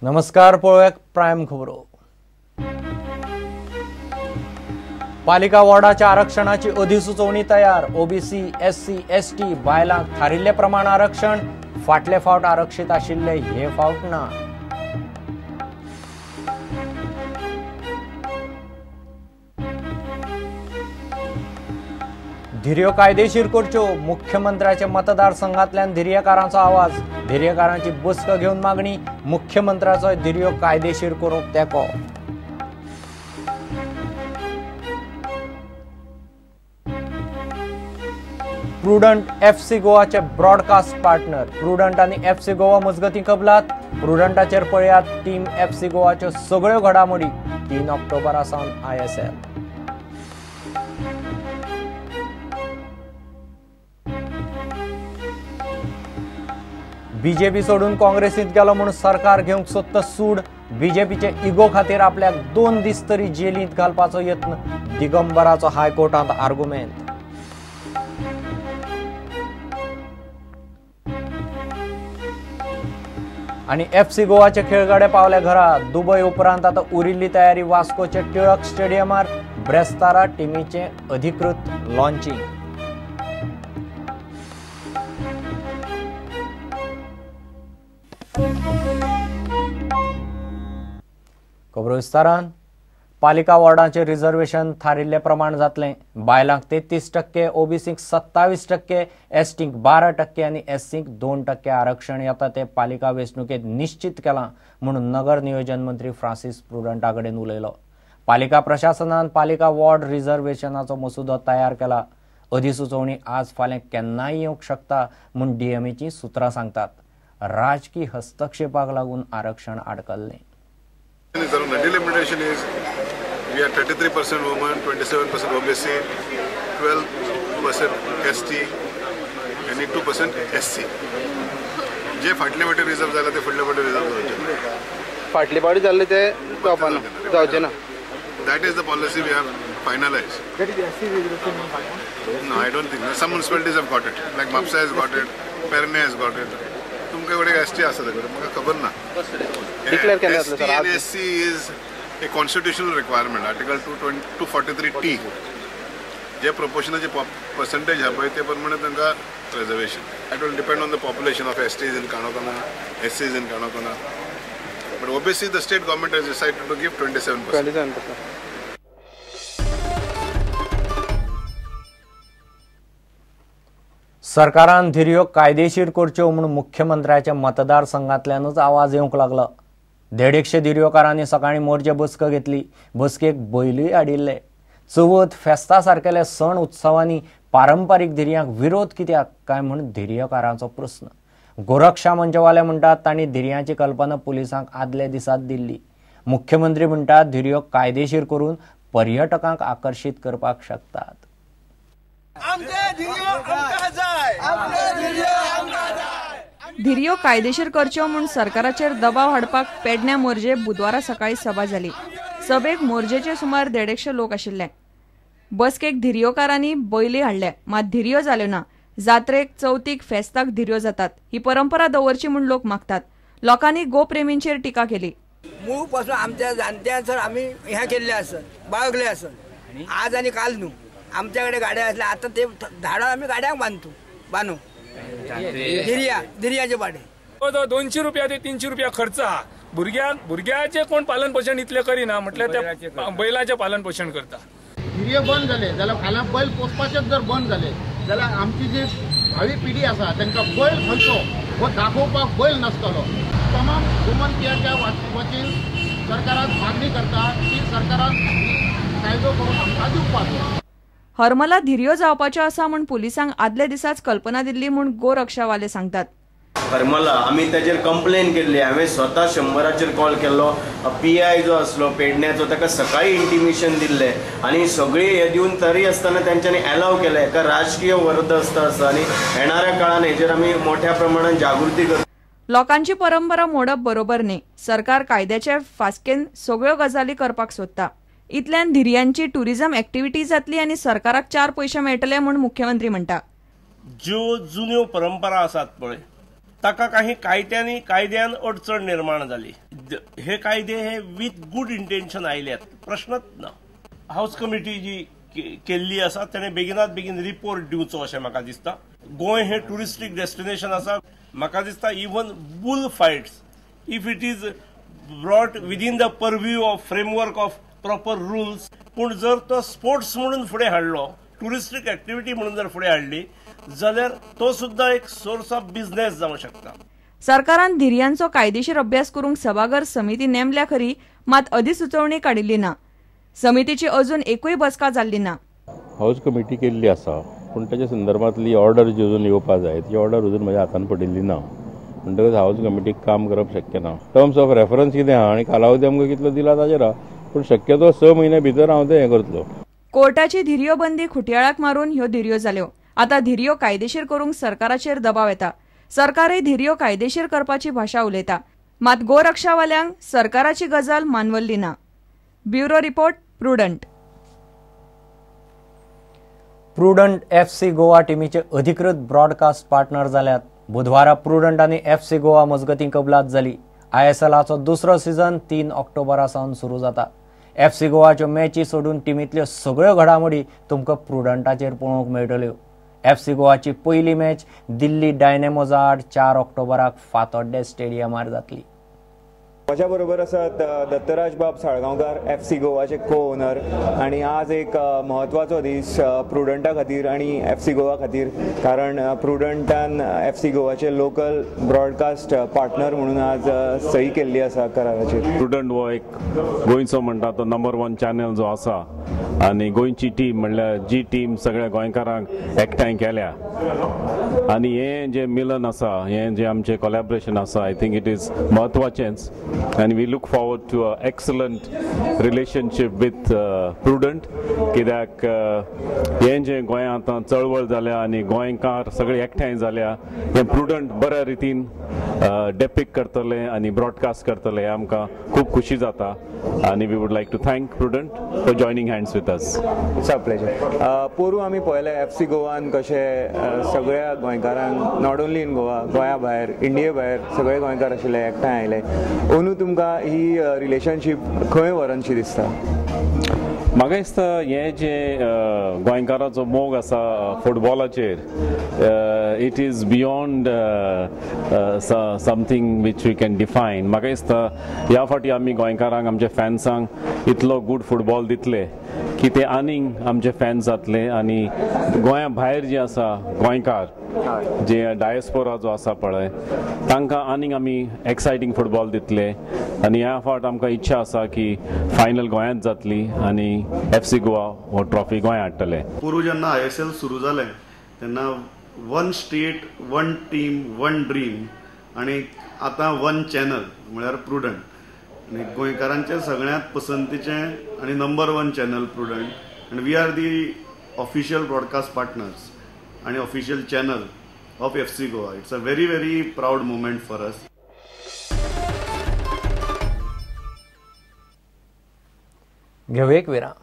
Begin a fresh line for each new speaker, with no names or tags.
नमस्कार, पळोवया प्रायम खबरो। पालिका वॉर्डाच्या आरक्षणाची अधिसुचोवणी तयार। ओबीसी, एससी, एसटी बायलांक थारिल्ले प्रमाण आरक्षण। फाटले फावट आरक्षित आशिल्ले हे फावट ना। धिर्यो कायदेशीर करच्यो, मुख्यमंत्र्याचे मतदारसंघातल्यान धिर्यकारांचो आवाज। धिर्यकारांची बसक घेवन मागणी, मुख्यमंत्र्याचो धिर्यो कायदेशीर करूंक तेंको। प्रुडंट एफसी गोवाचे ब्रॉडकास्ट पार्टनर। प्रुडंट आणि एफसी गोवा मजगती कबलात। प्रुडंटाचेर पळयात टीम एफसी गोवाच्यो सगळ्यो घडामोडी। 3 ऑक्टोबरा सावन आयएसएल। बीजेपी सोडून काँग्रेसीत गेलो म्हणून सरकार घेवंक सोदता सूड। बीजेपीचे इगो खातीर आपल्याक 2 दीस तरी जेलींत घालपाचो यत्न। दिगंबराचो हायकोर्टांत आर्ग्युमेंट। आणि एफसी गोवाचे खेळगडे पावले घरा। दुबय उपरांत आता उरिल्ली तयारी वास्कोचे टिळक स्टेडियमार। ब्रेस्तारा टीमीचे अधिकृत लॉन्चिंग। खबरो विस्तारान। पालिका वॉर्डांचे रिझर्वेशन थारिल्ले प्रमाण जातले। बायलांक 33%, ओबीसीक 27%, एसटीक 12% आणि एससीक 2% आरक्षण येता ते पालिका वेंचणुकेत निश्चित केलां म्हणून नगर नियोजन मंत्री फ्रांसिस प्रुडंटा कडेन उलयलो। पालिका प्रशासनान पालिका वॉर्ड रिझर्वेशनाचो मसुदो तयार केला। अधिसुचोवणी आज फाल्यां केन्नाय येवंक शकता म्हूण डीएमएची सुत्रां सांगतात। राजकीय हस्तक्षेपाक लागून आरक्षण आडकल्लें।
The delimitation is we are 33% women, 27% OBC, 12% ST आणि 2% SC. जे फाटले वाटे रिझर्व झाले ते फुडले वाटे रिझर्व जावचे।
फाटले वाटे झाले ते जावचे ना।
That is the policy we have finalized.
That is SC reservation in Pakistan?
No, I don't think. Some municipalities have got it. Like Mapsa has got it, Perne has got it. तुमके कडे ST आसा ते म्हाका खबर ना।
Declare केले असले sir.
ST and SC is a constitutional requirement. Article 243T. जे proportionचे percentage हा पळय ते प्रमाणे तांका reservation. It will depend on the population of STs in Kanokana, SCs in Kanokana. But obviously the state government has decided to give 27%.
27%.
सरकारान धिर्यो कायदेशीर करच्यो म्हणून मुख्यमंत्र्याच्या मतदारसंघातल्यानच आवाज येवंक लागला। 150 धिर्योकारांनी सकाळी मोर्चे बसक घेतली। बसकेक बैलूय हाडिल्ले। चवथ, फेस्ता सारकेले सण उत्सवांनी पारंपारीक धिर्यांक विरोध कित्याक काय म्हूण धिर्यकारांचो प्रस्न। गोरक्षा मंचवाले म्हणटात तांणी धिर्यांची कल्पना पुलिसांक आदले दिसात दिल्ली। मुख्यमंत्री म्हणटात धिर्यो कायदेशीर करून पर्यटकांक आकर्षित करपाक शकतात।
धिर्यो कायदेशीर करच्यो म्हूण सरकाराचेर दबाव हाडपाक पेडण्या मोर्जे बुधवारा सकाळी सभा जाली। सभेक मोर्जेचे सुमार 150 लोक आशिल्ले। बसकेक धिर्योकारांनी बैली हाडले, मात धिर्यो जाल्यो ना। जात्रेक, चवथीक, फेस्ताक धिर्यो जातात। ही परंपरा दवरची म्हूण लोक मागतात। लोकांनी गोप्रेमींचेर टिका केली।
मूळ पासून आमच्या जाणट्यांसर आम्ही ह्या केल्ले आसत, बाळगले आसत। आज आणि काल न्हू आमच्याकडे गाड्या असल्या, आता ते झाडां आम्ही गाड्यांक बांदू धिर्याचे भाडे
200 रुपया ते 300 रुपया खर्च हा। भुरग्याचे कोण पालन पोषण इतले करिना, म्हटल्यार ते बैलाचे पालन पोषण करता।
धिर्य बंद झाले जाल्यार फाल्यां बैल पोसपाचेच जर बंद झाले जाल्यार आमची जी भावी पिढी आसा तांकां बैल खंयचो हो दाखोवपाक बैल नासतलो। तमाम गोमंतकाच्या वतीन सरकाराक मागणी करता की सरकारान कायदो करून आमकां दिवपाचो।
हरमला धिर्यो जावपाच्यो आसा म्हूण पुलिसांक आदले दिसाच कल्पना दिल्ली म्हूण गोरक्षावाले सांगतात।
हरमला आम्ही ताचेर कंप्लेन केल्ली। हांवें स्वता 100चेर कॉल केल्लो। PI जो आसलो पेडण्याचो ताका सकाळी इंटिमेशन दिल्ले आनी सगळी हे दिवन तरी आसतना तांच्यांनी अलाव केलें। हेका राजकीय वरदस्त आसा आनी येणाऱ्या काळान हेचेर आमी मोठ्या प्रमाणात जागृती करता।
लोकांची परंपरा मोडप बरोबर न्ही। सरकार कायद्याचे फासकेन सगळ्यो गजाली करपाक सोदता। इतल्यान धिर्यांची टुरिझम ॲक्टिव्हिटी जातली आनी सरकाराक 4 पैसे मेळटले म्हूण मुख्यमंत्री म्हणटा।
ज्यो जुन्यो परंपरा आसात पळय ताका काही कायद्यान अडचण निर्माण जाली। हे कायदे हे विथ गुड इंटेन्शन आयल्यात, प्रश्नच ना. हाऊस कमिटी जी केल्ली आसा तेणे बेगिनात बेगीन रिपोर्ट दिवचो अशें म्हाका दिसता. गोंय हे टुरिस्टीक डेस्टिनेशन आसा. म्हाका दिसता even bull fights if it is brought within the purview of framework of proper rules, पूण जर तो स्पोर्ट्स म्हणून फुडें हाडलो, टुरिस्टीक एक्टिविटी म्हणून जर फुडें हाडली जाल्यार तो सुद्धा एक सोर्स ऑफ बिझनेस जावंक शकता.
सरकारान धिरयांचो कायदेशीर अभ्यास करूंक सभाघर समिती नेमल्या खरी, मात अधिसुचोवणी काडिल्ली ना. समितीची अजून एकूय बसका जाल्ली ना.
हाऊस कमिटी केल्ली आसा, पूण ताच्या संदर्भांतली ऑर्डर जी अजून येवपा जाय ती ऑर्डर अजून म्हज्या हातान पडिल्ली ना. म्हणटकच हाऊस कमिटीक काम करप शक्य ना. टर्म्स ऑफ रेफरन्स कितें आहा आनी कालावधी आमकां कितलो दिला ताचेर आहा, पूण शक्यतो 6 म्हयन्या भितर हांव तें हें करतलो.
कोर्टाची धिरयो बंदी खुटयाळाक मारून ह्यो धिरयो जाल्यो. आतां धिरयो कायदेशीर करूंक सरकाराचेर दबाव येता. सरकारय धिरयो कायदेशीर करपाची भाशा उलयता, मात गोरक्षावाल्यांक सरकाराची गजाल मानवल्ली ना. Bureau report, Prudent.
Prudent FC Goa टीमीचे अधिकृत ब्रॉडकास्ट पार्टनर जाल्यात. बुधवारा प्रुडंट आनी FC गोवा मजगतीं कबलात जाली. ISLाचो दुसरो सीझन 3 ऑक्टोबरा सावन सुरू जाता. FC गोवाच्यो मॅची सोडून टीमींतल्यो सगळ्यो घडामोडी तुमकां प्रुडंटाचेर पळोवंक मेळटल्यो. FC गोवाची पयली मॅच दिल्ली डायनेमोजा आड 4 ऑक्टोबराक फातोड्डे स्टेडियमार जातली.
म्हज्या बरोबर आसात दत्तराज बाब साळगांवकार, FC गोवाचे को ओनर. आणि आज एक म्हत्वाचो दीस प्रुडंटा खातीर आणि FC गोवा खातीर, कारण प्रुडंटान FC गोवाचे लोकल ब्रॉडकास्ट पार्टनर म्हणून आज सही केल्ली आसा कराराचेर.
प्रुडंट हो एक गोंयचो म्हणटा तो नंबर 1 चॅनल जो आसा, आणि गोंयची टीम म्हणल्यार जी टीम सगळ्या गोंयकारांक एकठांय केल्या. आणि हे जे मिलन आसा, हे जे आमचे कोलॅबरेशन आसा, आय थिंक इट इज म्हत्वाचेंच. and we look forward to an excellent relationship with Prudent, कित्याक हे जे गोंयांत आतां चळवळ जाल्या आनी गोंयकार सगळे एकठांय जाल्या, हे प्रुडंट बऱ्या रितीन डेपिक्ट करतले आनी ब्रॉडकास्ट करतले, आमकां खूब खुशी जाता. आणि we would like to thank Prudent for joining hands with us.
It's a pleasure. पोरू आमी पळयलें FC गोवान कशें सगळ्या गोंयकारांक, नॉट ओन्ली इन गोवा, गोंया भायर, इंडिये भायर सगळे गोंयकार आशिल्ले एकठांय आयले. अंदू तुमकां ही रिलेशनशीप खंय व्हरनशी दिसता?
म्हाका दिसता हे जे गोंयकाराचो मोग आसा फुटबॉलाचेर, it is beyond something which we can define. म्हाका दिसता ह्या फावटी आमी गोंयकारांक, आमच्या फॅन्सांक इतलो गूड फुटबॉल दितले की ते आनीक आमचे फॅन्स जातले. आनी गोंया भायर जे आसा गोंयकार, जे डायस्पोरा जो आसा पळय, तांकां आनीक आमी एक्सायटींग फुटबॉल दितले. आनी ह्या फावट आमकां इच्छा आसा की फायनल गोंयांत जातली आनी FC गोवा हो ट्रॉफी गोंया हाडटले.
पूर्व जेन्ना ISL सुरू जालें तेन्ना 1 स्टेट 1 टीम 1 ड्रीम, आनी आतां 1 चॅनल म्हळ्यार प्रुडंट. आनी गोंयकारांचे सगळ्यांत पसंतीचें आनी नंबर 1 चॅनल प्रुडंट. आनी we are the official broadcast partners आनी official channel of FC Goa. It's a very very proud movement for us.
घेऊ एक विराम.